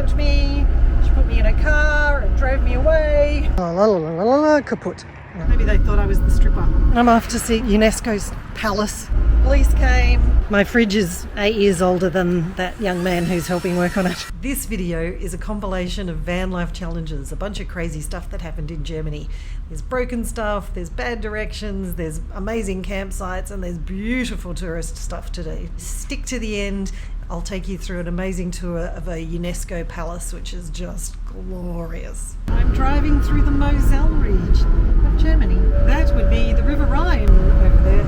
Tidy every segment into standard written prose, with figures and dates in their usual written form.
kidnapped me, she put me in a car and drove me away. Kaput. Maybe they thought I was the stripper. I'm off to see UNESCO's palace. Police came. My fridge is 8 years older than that young man who's helping work on it. This video is a compilation of Vanlife Challenges, a bunch of crazy stuff that happened in Germany. There's broken stuff, there's bad directions, there's amazing campsites, and there's beautiful tourist stuff to do. Stick to the end. I'll take you through an amazing tour of a UNESCO palace, which is just glorious. I'm driving through the Moselle region of Germany. That would be the River Rhine over there.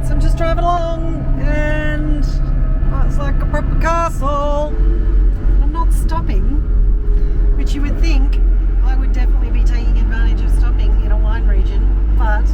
So I'm just driving along, and it's like a proper castle. I'm not stopping, which you would think I would definitely be taking advantage of stopping in a wine region, but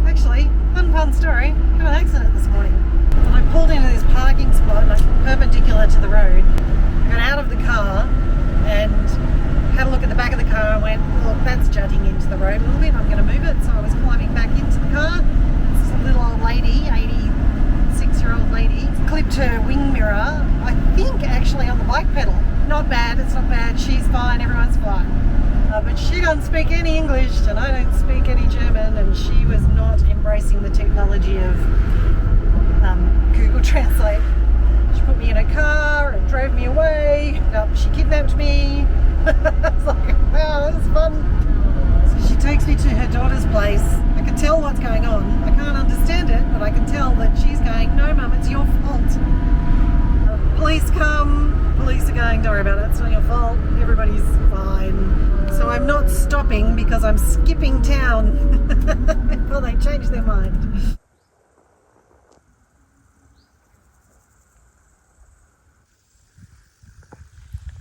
actually, fun story, I had an accident this morning. And I pulled into this parking spot, like perpendicular to the road. I got out of the car and had a look at the back of the car and went, look, that's jutting into the road a little bit, I'm going to move it. So I was climbing back into the car. This little old lady, 86-year-old lady, clipped her wing mirror, I think actually on the bike pedal. Not bad, it's not bad, she's fine, everyone's fine. But she doesn't speak any English and I don't speak any German, and she was not embracing the technology of Google Translate. She put me in a car and drove me away. She kidnapped me. I was like, wow, that was fun. So she takes me to her daughter's place. I can tell what's going on. I can't understand it, but I can tell that she's going, no mum, it's your fault. Police come. Police are going, don't worry about it, it's not your fault. Everybody's fine. So I'm not stopping because I'm skipping town before they change their mind.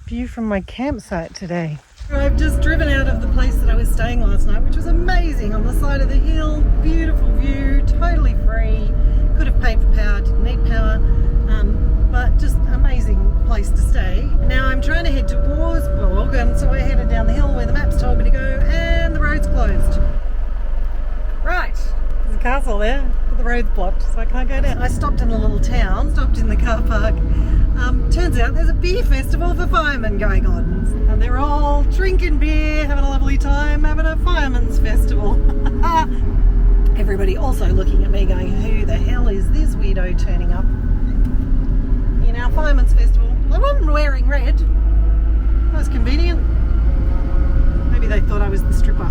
View from my campsite today. I've just driven out of the place that I was staying last night, which was amazing, on the side of the hill, beautiful view, totally free. Could have paid for power, didn't need power, but just amazing place to stay. Now I'm trying to head to Wurzburg, and so I headed down the hill where the maps told me to go, and the road's closed. Right, there's a castle there, but the road's blocked, so I can't go down. I stopped in a little town, stopped in the car park. Turns out there's a beer festival for firemen going on, and they're all drinking beer, having a lovely time, having a firemen's festival. Everybody also looking at me going, who the hell is this weirdo turning up in our firemen's festival? I wasn't wearing red. That was convenient. Maybe they thought I was the stripper.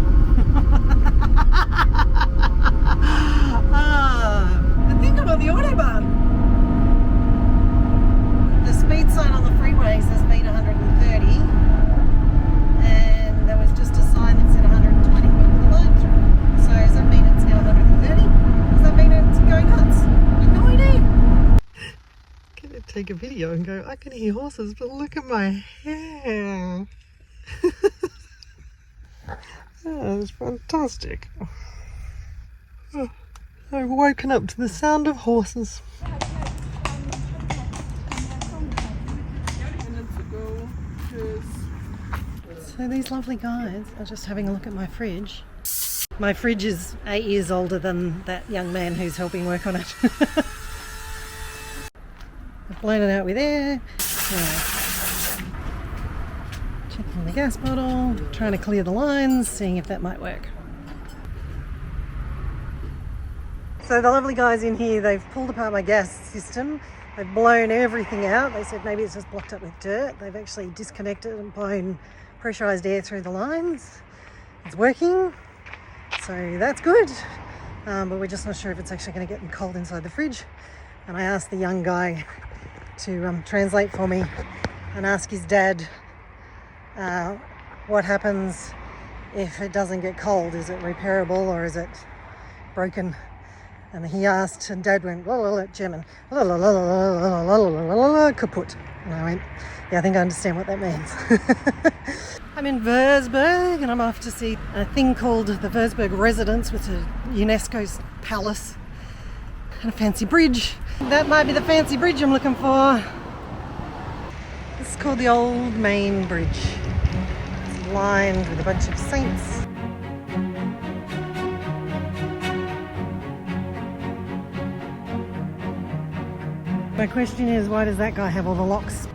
I think I'm on the Autobahn. The speed sign on the freeways has been 130, and there was just a sign that said 120 when the line through. So does that mean it's now 130? Does that mean it's going nuts? I have no idea. I'm gonna take a video and go, I can hear horses, but look at my hair. That was fantastic. Oh, I've woken up to the sound of horses. So these lovely guys are just having a look at my fridge. My fridge is 8 years older than that young man who's helping work on it. I've blown it out with air. Checking the gas bottle, trying to clear the lines, seeing if that might work. So the lovely guys in here, they've pulled apart my gas system. They've blown everything out. They said maybe it's just blocked up with dirt. They've actually disconnected and blown pressurized air through the lines. It's working, so that's good, but we're just not sure if it's actually going to get cold inside the fridge. And I asked the young guy to translate for me and ask his dad what happens if it doesn't get cold. Is it repairable or is it broken? And he asked, and Dad went, German, kaput. And I went, yeah, I think I understand what that means. I'm in Wurzburg, and I'm off to see a thing called the Wurzburg Residence, which is UNESCO's palace, and a fancy bridge. That might be the fancy bridge I'm looking for. This is called the Old Main Bridge. It's lined with a bunch of saints. My question is, why does that guy have all the locks?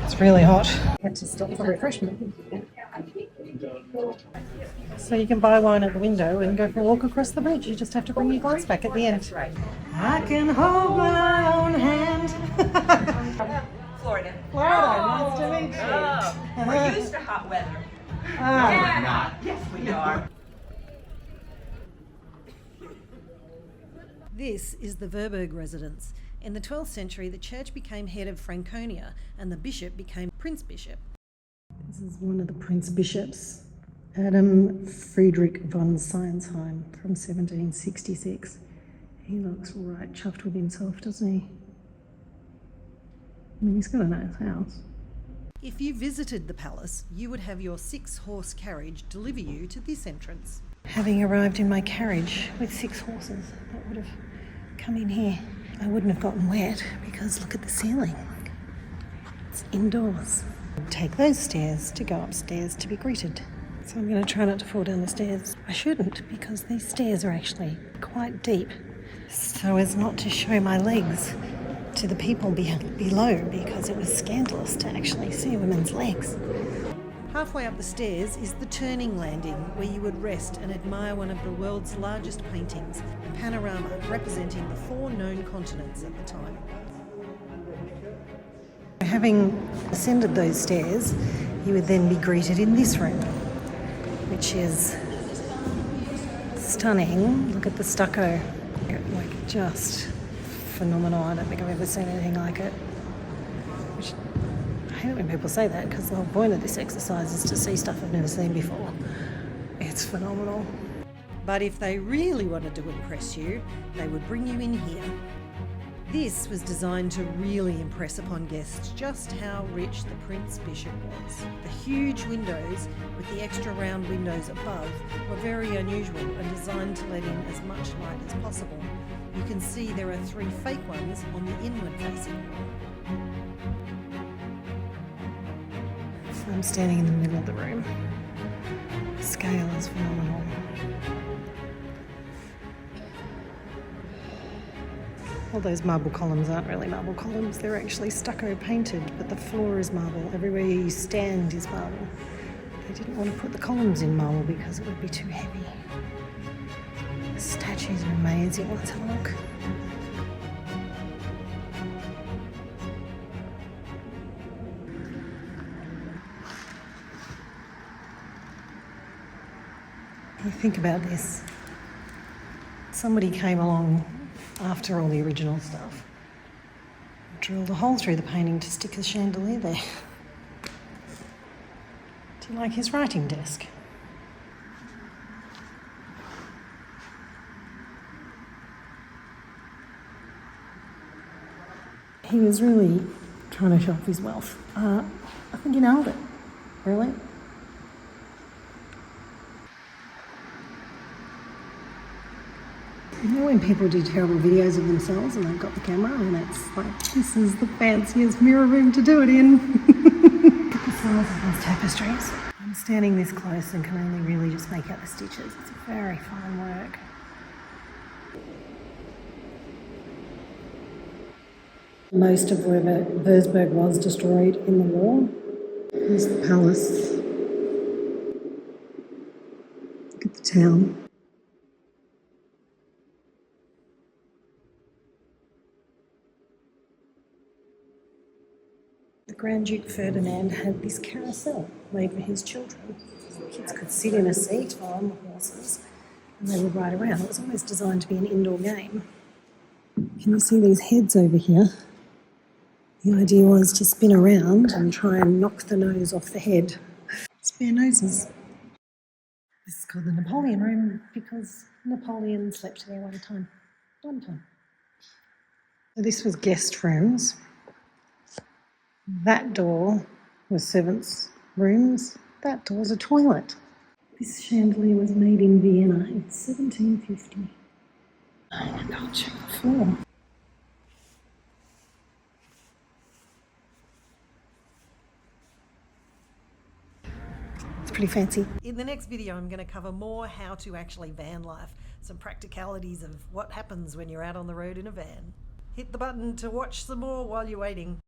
It's really hot. Had to stop for refreshment. So you can buy wine at the window and go for a walk across the bridge. You just have to bring your glass back at the end. I can hold my own hand. Florida. Florida, nice to meet you. Oh, we're used to hot weather. No, we're not. Yes, we are. This is the Wurzburg Residence. In the 12th century, the church became head of Franconia and the bishop became prince bishop. This is one of the prince bishops, Adam Friedrich von Seinsheim from 1766. He looks right chuffed with himself, doesn't he? I mean, he's got a nice house. If you visited the palace, you would have your 6-horse carriage deliver you to this entrance. Having arrived in my carriage with 6 horses, that would have come in here. I wouldn't have gotten wet because look at the ceiling. It's indoors. Take those stairs to go upstairs to be greeted. So I'm going to try not to fall down the stairs. I shouldn't, because these stairs are actually quite deep, so as not to show my legs to the people below, because it was scandalous to actually see a woman's legs. Halfway up the stairs is the turning landing, where you would rest and admire one of the world's largest paintings, a panorama representing the 4 known continents at the time. Having ascended those stairs, you would then be greeted in this room, which is stunning. Look at the stucco, like just phenomenal. I don't think I've ever seen anything like it. Which, I hate it when people say that, because the whole point of this exercise is to see stuff I've never seen before. It's phenomenal. But if they really wanted to impress you, they would bring you in here. This was designed to really impress upon guests just how rich the Prince Bishop was. The huge windows with the extra round windows above were very unusual and designed to let in as much light as possible. You can see there are 3 fake ones on the inward facing wall. So I'm standing in the middle of the room. The scale is phenomenal. All those marble columns aren't really marble columns, they're actually stucco painted, but the floor is marble. Everywhere you stand is marble. They didn't want to put the columns in marble because it would be too heavy. The statues are amazing. Let's have a look. You think about this. Somebody came along after all the original stuff, drilled a hole through the painting to stick a chandelier there. Do you like his writing desk? He was really trying to show off his wealth. I think he nailed it, really. You know when people do terrible videos of themselves and they've got the camera and it's like, this is the fanciest mirror room to do it in. Look at the size of those tapestries. I'm standing this close and can only really just make out the stitches. It's very fine work. Most of Wurzburg was destroyed in the war. Here's the palace. Look at the town. The Grand Duke Ferdinand had this carousel made for his children. Kids could sit in a seat while on the horses and they would ride around. It was always designed to be an indoor game. Can you see these heads over here? The idea was to spin around and try and knock the nose off the head. Spare noses. This is called the Napoleon room because Napoleon slept there one time. So this was guest rooms. That door was servants' rooms. That door's a toilet. This chandelier was made in Vienna in 1750. Oh my God, check the floor. pretty fancy. In the next video, I'm going to cover more how to actually van life, some practicalities of what happens when you're out on the road in a van. Hit the button to watch some more while you're waiting.